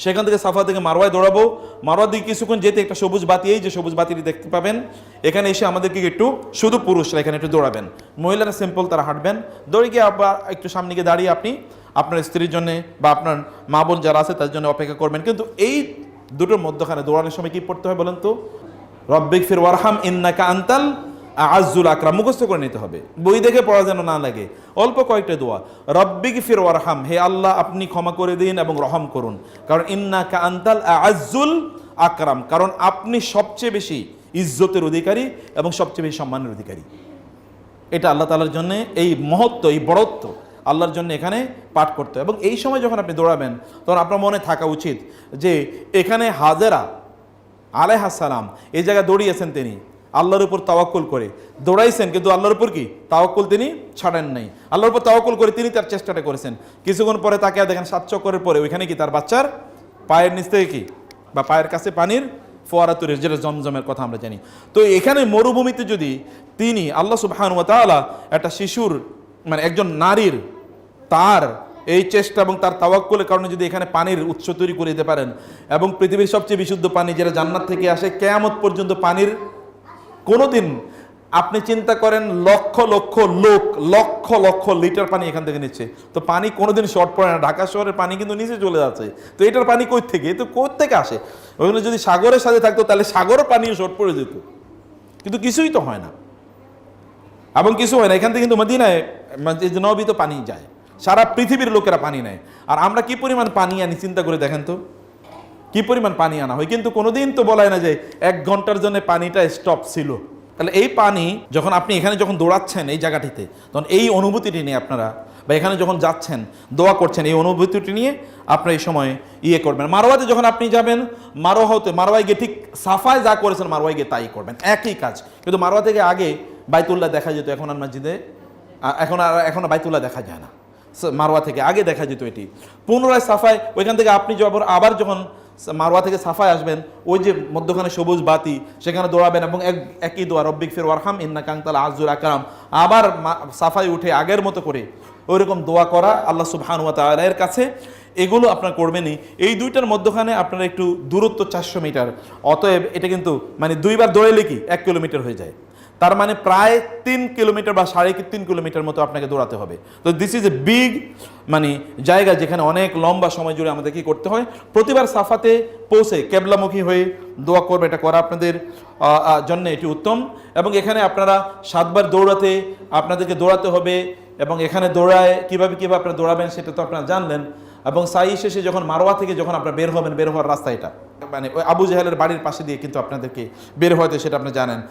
সেখান থেকে সাফা থেকে মারওয়ায় দৌড়াবো, মারওয়া দিকে কিছুক্ষণ যেতে একটা সবুজ বাতি, এই যে সবুজ বাতিটি দেখতে পাবেন, এখানে এসে আমাদেরকে একটু, শুধু পুরুষরা এখানে একটু দৌড়াবেন, মহিলারা সিম্পল তারা হাঁটবেন। দৌড়ে গিয়ে আবার একটু সামনে গিয়ে দাঁড়িয়ে আপনি আপনার স্ত্রীর জন্য বা আপনার মা বোন যারা আছে তাদের জন্য অপেক্ষা করবেন। কিন্তু এই দুটোর মধ্যখানে দৌড়ানোর সময় কি পড়তে হয় বলেন তো? রব্বিক ফির ওয়ারহাম ইন্নাকা আনতাল আযুল আকরাম মুখস্থ করে নিতে হবে, বই দেখে পড়া যেন না লাগে। অল্প কয়েকটা দোয়া, রব্বিক ফির ওয়ারহাম, হে আল্লাহ আপনি ক্ষমা করে দিন এবং রহম করুন, কারণ ইন্নাকা আনতাল আযুল আকরাম, কারণ আপনি সবচেয়ে বেশি ইজ্জতের অধিকারী এবং সবচেয়ে বেশি সম্মানের অধিকারী। এটা আল্লাহ তাআলার জন্য এই মহত্ব, এই বড়ত্ব আল্লাহর জন্য এখানে পাঠ করতে। এবং এই সময় যখন আপনি দৌড়াবেন তখন আপনার মনে থাকা উচিত যে এখানে হাজেরা আলাইহিস সালাম এই জায়গায় দৌড়িয়েছেন, তিনি আল্লাহর উপর তাওয়াক্কুল করে দৌড়াইছেন, কিন্তু আল্লাহর উপর কি তাওয়াক্কুল তিনি ছাড়েন নাই। আল্লাহর উপর তাওয়াক্কুল করে তিনি তার চেষ্টাটা করেছেন। কিছুক্ষণ পরে তাকে দেখেন 7 চক্করের পরে ওইখানে কি তার বাচ্চার পায়ের নিচ থেকে কি বা পায়ের কাছে পানির ফোয়ারা তৈরি, যেটা জমজমের কথা আমরা জানি। তো এখানে মরুভূমিতে যদি তিনি আল্লাহ সুবহানাহু ওয়া তাআলা একটা শিশুর মানে একজন নারীর তার এই চেষ্টা এবং তার তাওয়াক্কুলের কারণে যদি এখানে পানির উৎস তৈরি করে দিতে পারেন, এবং পৃথিবীর সবচেয়ে বিশুদ্ধ পানি যেটা জান্নাত থেকে আসে, কিয়ামত পর্যন্ত পানির কোনোদিন আপনি চিন্তা করেন লক্ষ লক্ষ লোক লক্ষ লক্ষ লিটার পানি এখান থেকে নিচ্ছে, তো পানি কোনোদিন শর্ট পড়ে না। ঢাকা শহরের পানি কিন্তু নিচে চলে যাচ্ছে, তো এটার পানি কই থেকে, এ তো কোথা থেকে আসে? ওইগুলো যদি সাগরের সাথে থাকতো তাহলে সাগরও পানিও শর্ট পড়ে যেত, কিন্তু কিছুই তো হয় না এবং কিছু হয় না। এখান থেকে কিন্তু মদিনায় নবী তো পানি যায়, সারা পৃথিবীর লোকেরা পানি নেয়। আর আমরা কি পরিমাণ পানি আনি চিন্তা করে দেখেন তো, কি পরিমাণ পানি আনা হয়, কিন্তু কোনোদিন তো বলা হয় না যে 1 ঘন্টার জন্য পানিটা স্টপ ছিল। তাহলে এই পানি যখন আপনি এখানে যখন দৌড়াচ্ছেন এই জায়গাটিতে, তখন এই অনুভূতিটি নিয়ে আপনারা, বা এখানে যখন যাচ্ছেন দোয়া করছেন, এই অনুভূতিটি নিয়ে আপনারা এই সময় করবেন। মারওয়াতে যখন আপনি যাবেন, মারওয়ায় গিয়ে ঠিক সাফায় যা করেছেন মারওয়ায় গিয়ে তাই করবেন, একই কাজ। কিন্তু মারওয়া থেকে আগে বাইতুল্লাহ দেখা যেত, এখন আর মসজিদে এখন বাইতুল্লাহ দেখা যায় না। মারওয়া থেকে আগে দেখা যেত এটি। পুনরায় সাফায় ওইখান থেকে আপনি আবার যখন মারওয়া থেকে সাফায় আসবেন, ওই যে মধ্যখানে সবুজ বাতি সেখানে দৌড়াবেন এবং একই দোয়া, রব্বিক ফির ওয়ারহাম ইন্নাকা আনতাল আযুল আকরাম, আবার সাফায় উঠে আগের মতো করে ওইরকম দোয়া করা আল্লাহ সুবহানাহু ওয়া তাআলা এর কাছে। এগুলো আপনার করবেনই। এই দুইটার মধ্যখানে আপনার একটু দূরত্ব 400 মিটার, অতএব এটা কিন্তু মানে 2 বার দৌড়াইলে কি 1 কিলোমিটার হয়ে যায়, তার মানে প্রায় 3 কিলোমিটার বা 3.5 কিলোমিটার মতো আপনাকে দৌড়াতে হবে। তো দিস ইজ এ বিগ মানে জায়গা যেখানে অনেক লম্বা সময় জুড়ে আমাদের কি করতে হয়, প্রতিবার সাফাতে পৌঁছে কেবলামুখী হয়ে দোয়া করবে, এটা করা আপনাদের জন্য এটি উত্তম। এবং এখানে আপনারা 7 বার দৌড়াতে আপনাদেরকে দৌড়াতে হবে, এবং এখানে দৌড়ায় কিভাবে আপনারা দৌড়াবেন সেটা তো আপনারা জানলেন। এবং সাই শেষে যখন মারওয়া থেকে যখন আপনারা বের হবেন, বের হওয়ার রাস্তা এটা মানে ওই আবু জাহেলের বাড়ির পাশে দিয়ে কিন্তু আপনাদেরকে বের হতে, সেটা আপনি জানেন।